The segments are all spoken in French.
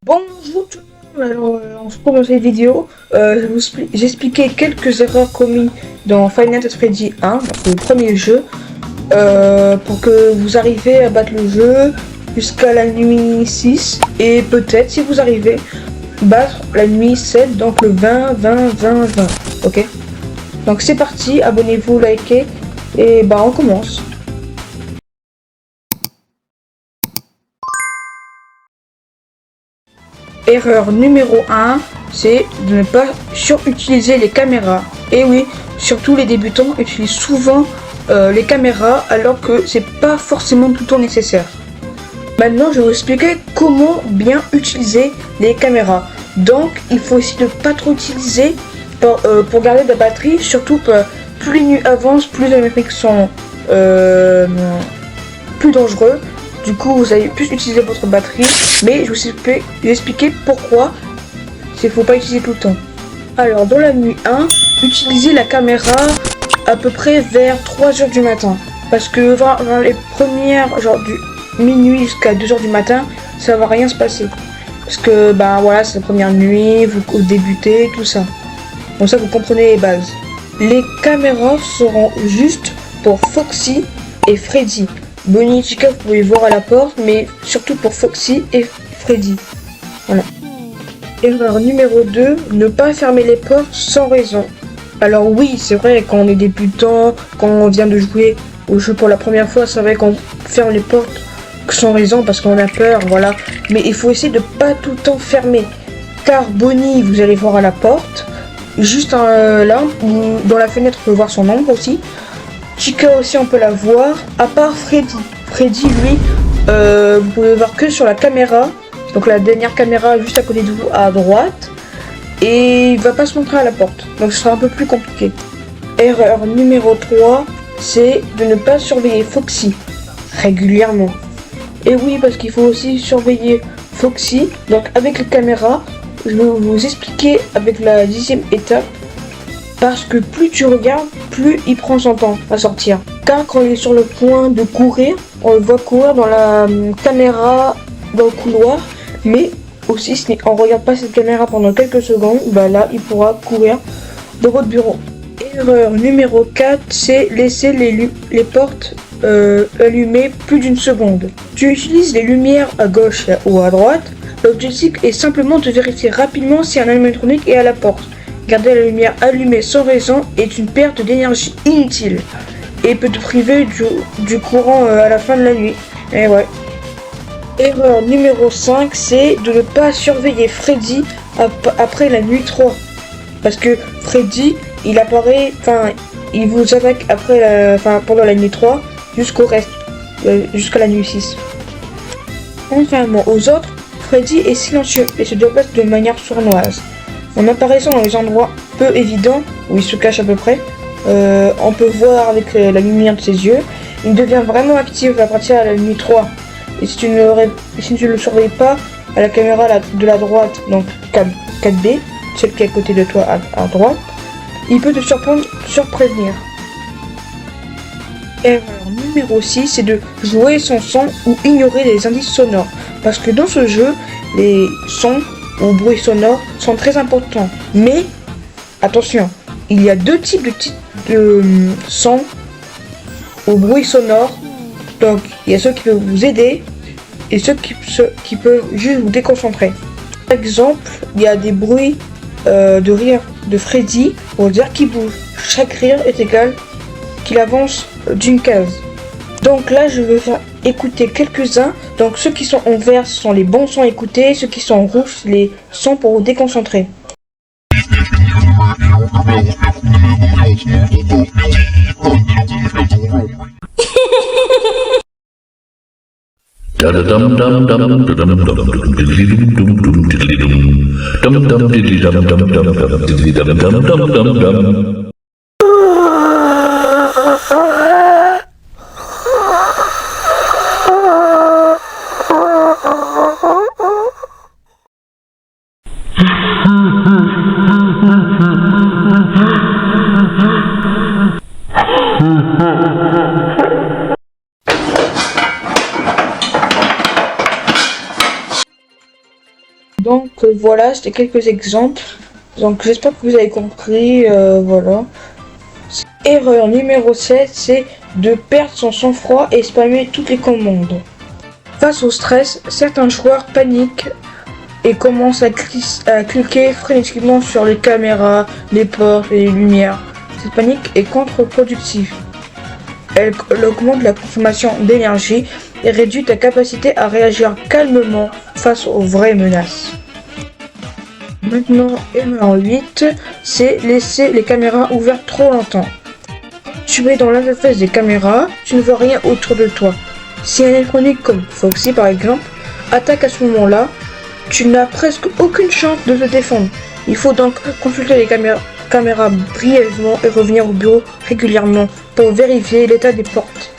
Bonjour tout le monde, alors on se commence cette vidéo, j'expliquais quelques erreurs commises dans Five Nights at Freddy 1, donc le premier jeu, pour que vous arriviez à battre le jeu jusqu'à la nuit 6, et peut-être si vous arrivez, battre la nuit 7, donc le 20, ok? Donc c'est parti, abonnez-vous, likez, et bah on commence. Erreur numéro 1, c'est de ne pas surutiliser les caméras. Et oui, surtout les débutants utilisent souvent les caméras alors que c'est pas forcément tout le temps nécessaire. Maintenant, je vais vous expliquer comment bien utiliser les caméras. Donc, il faut essayer de pas trop utiliser pour garder de la batterie, surtout plus les nuits avancent, plus les métriques sont plus dangereux. Du coup, vous allez plus utiliser votre batterie, mais je vais vous expliquer pourquoi il ne faut pas utiliser tout le temps. Alors, dans la nuit 1, utilisez la caméra à peu près vers 3h du matin. Parce que vers les premières, genre du minuit jusqu'à 2h du matin, ça va rien se passer. Parce que, ben voilà, c'est la première nuit, vous débutez, tout ça. Comme ça, vous comprenez les bases. Les caméras seront juste pour Foxy et Freddy. Bonnie et Chica, vous pouvez voir à la porte, mais surtout pour Foxy et Freddy. Voilà. Erreur numéro 2, ne pas fermer les portes sans raison. Alors oui, c'est vrai, quand on est débutant, quand on vient de jouer au jeu pour la première fois, c'est vrai qu'on ferme les portes sans raison parce qu'on a peur, voilà. Mais il faut essayer de pas tout le temps fermer. Car Bonnie, vous allez voir à la porte, juste là, dans la fenêtre, on peut voir son ombre aussi. Chica aussi on peut la voir, à part Freddy. Freddy lui, vous pouvez voir que sur la caméra, donc la dernière caméra juste à côté de vous à droite, et il va pas se montrer à la porte, donc ce sera un peu plus compliqué. Erreur numéro 3, c'est de ne pas surveiller Foxy régulièrement. Et oui, parce qu'il faut aussi surveiller Foxy, donc avec les caméras, je vais vous expliquer avec la 10e étape. Parce que plus tu regardes, plus il prend son temps à sortir. Car quand il est sur le point de courir, on le voit courir dans la caméra, dans le couloir. Mais aussi, si on ne regarde pas cette caméra pendant quelques secondes, bah là, il pourra courir dans votre bureau. Erreur numéro 4, c'est laisser les portes allumées plus d'une seconde. Tu utilises les lumières à gauche ou à droite. L'objectif est simplement de vérifier rapidement si un animatronique est à la porte. Garder la lumière allumée sans raison est une perte d'énergie inutile et peut te priver du courant à la fin de la nuit. Et ouais. Erreur numéro 5, c'est de ne pas surveiller Freddy après la nuit 3. Parce que Freddy, il apparaît, il vous attaque pendant la nuit 3 jusqu'au reste, jusqu'à la nuit 6. Contrairement aux autres, Freddy est silencieux et se déplace de manière sournoise. En apparaissant dans les endroits peu évidents, où il se cache à peu près, on peut voir avec la lumière de ses yeux, il devient vraiment actif à partir de la nuit 3. Et si tu ne le surveilles pas à la caméra de la droite, donc 4B, celle qui est à côté de toi à droite, il peut te surprévenir. Erreur numéro 6, c'est de jouer sans son ou ignorer les indices sonores. Parce que dans ce jeu, les sons ou bruits sonores sont très importants. Mais, attention, il y a deux types de sons ou bruits sonores. Donc, il y a ceux qui peuvent vous aider et ceux qui peuvent juste vous déconcentrer. Par exemple, il y a des bruits de rire de Freddy pour dire qu'il bouge. Chaque rire est égal qu'il avance d'une case. Donc là, je vais faire écouter quelques-uns. Donc ceux qui sont en vert, ce sont les bons sons à écouter. Ceux qui sont en rouge, les sons pour vous déconcentrer. Donc voilà, c'était quelques exemples. Donc j'espère que vous avez compris, voilà. Erreur numéro 7, c'est de perdre son sang-froid et spammer toutes les commandes. Face au stress, certains joueurs paniquent et commencent à cliquer frénétiquement sur les caméras, les portes et les lumières. Cette panique est contre-productive. Elle augmente la consommation d'énergie et réduit ta capacité à réagir calmement face aux vraies menaces. Maintenant, erreur 8, c'est laisser les caméras ouvertes trop longtemps. Tu es dans l'interface des caméras, tu ne vois rien autour de toi. Si un électronique comme Foxy par exemple attaque à ce moment-là, tu n'as presque aucune chance de te défendre. Il faut donc consulter les caméras brièvement et revenir au bureau régulièrement pour vérifier l'état des portes.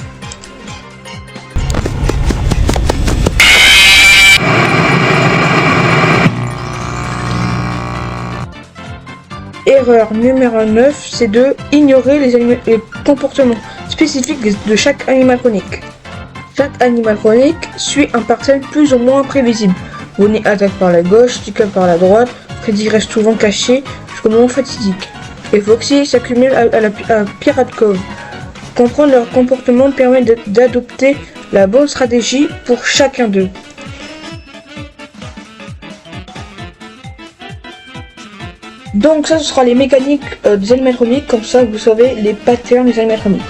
Erreur numéro 9, c'est de ignorer les comportements spécifiques de chaque animatronique. Chaque animatronique suit un pattern plus ou moins prévisible. Bonnie attaque par la gauche, Chica par la droite, Freddy reste souvent caché jusqu'au moment fatidique. Et Foxy s'accumule à Pirate Cove. Comprendre leur comportement permet d'adopter la bonne stratégie pour chacun d'eux. Donc ça, ce sera les mécaniques des animatroniques, comme ça vous savez les patterns des animatroniques.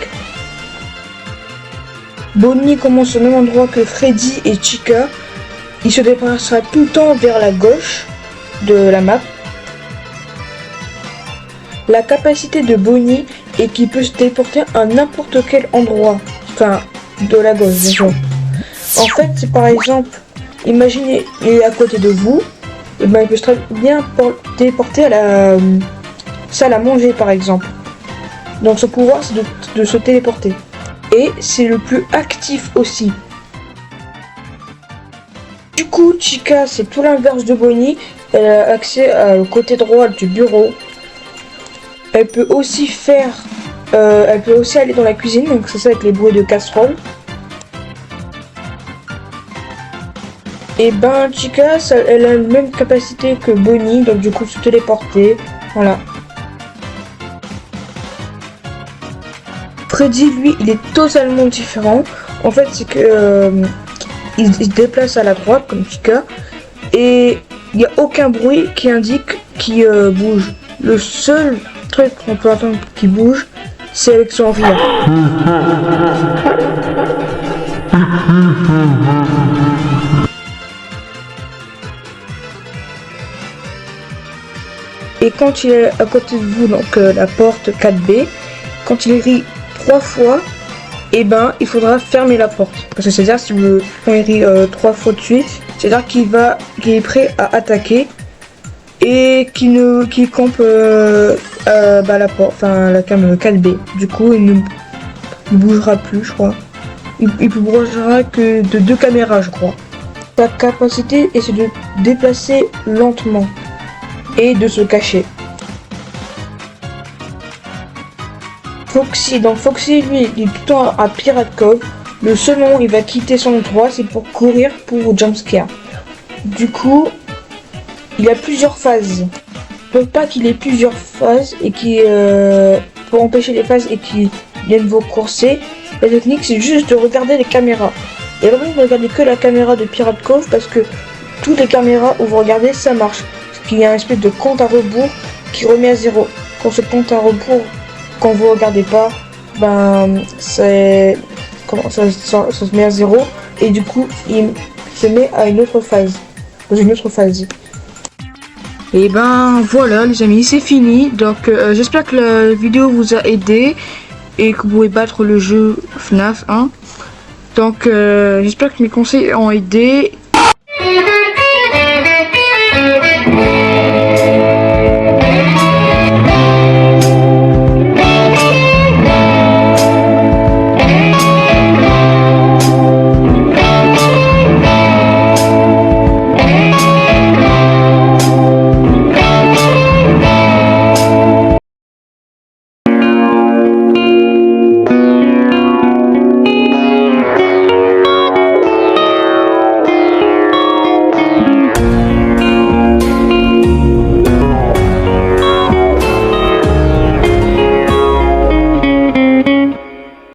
Bonnie commence au même endroit que Freddy et Chica. Il se déplacera tout le temps vers la gauche de la map. La capacité de Bonnie est qu'il peut se téléporter à n'importe quel endroit, enfin de la gauche bien sûr. En fait, c'est par exemple, imaginez il est à côté de vous, et ben il peut très bien téléporter à la salle à manger par exemple. Donc son pouvoir c'est de se téléporter. Et c'est le plus actif aussi. Du coup, Chica c'est tout l'inverse de Bonnie. Elle a accès au côté droit du bureau. Elle peut aussi aller dans la cuisine, donc c'est ça avec les bruits de casserole. Et ben Chica, elle a la même capacité que Bonnie, donc du coup se téléporter, voilà. Freddy, lui, il est totalement différent. En fait, c'est que il se déplace à la droite comme Chica et il n'y a aucun bruit qui indique qu'il bouge. Le seul truc qu'on peut entendre qui bouge, c'est avec son rire. Et quand il est à côté de vous, donc la porte 4B, quand il rit 3 fois, et ben il faudra fermer la porte. Parce que c'est-à-dire quand il rit 3 fois de suite, c'est-à-dire qu'il est prêt à attaquer et qu'il campe la porte, enfin la cam 4B. Du coup il ne bougera plus, je crois. Il ne bougera que de 2 caméras, je crois. Sa capacité est de déplacer lentement et de se cacher. Foxy, donc Foxy lui il est tout le temps à Pirate Cove. Le seul moment où il va quitter son endroit c'est pour courir pour jumpscare. Du coup il a plusieurs phases. Pour pas qu'il ait plusieurs phases et pour empêcher les phases et qu'il vienne vous courser, la technique c'est juste de regarder les caméras. Et vraiment ne regardez que la caméra de Pirate Cove parce que toutes les caméras où vous regardez ça marche. Parce qu'il y a un espèce de compte à rebours qui remet à 0. Quand ce compte à rebours, quand vous regardez pas, ben ça se met à 0 et du coup il se met à une autre phase, dans une autre phase. Et ben voilà les amis, c'est fini. Donc j'espère que la vidéo vous a aidé et que vous pouvez battre le jeu FNAF 1. Donc j'espère que mes conseils ont aidé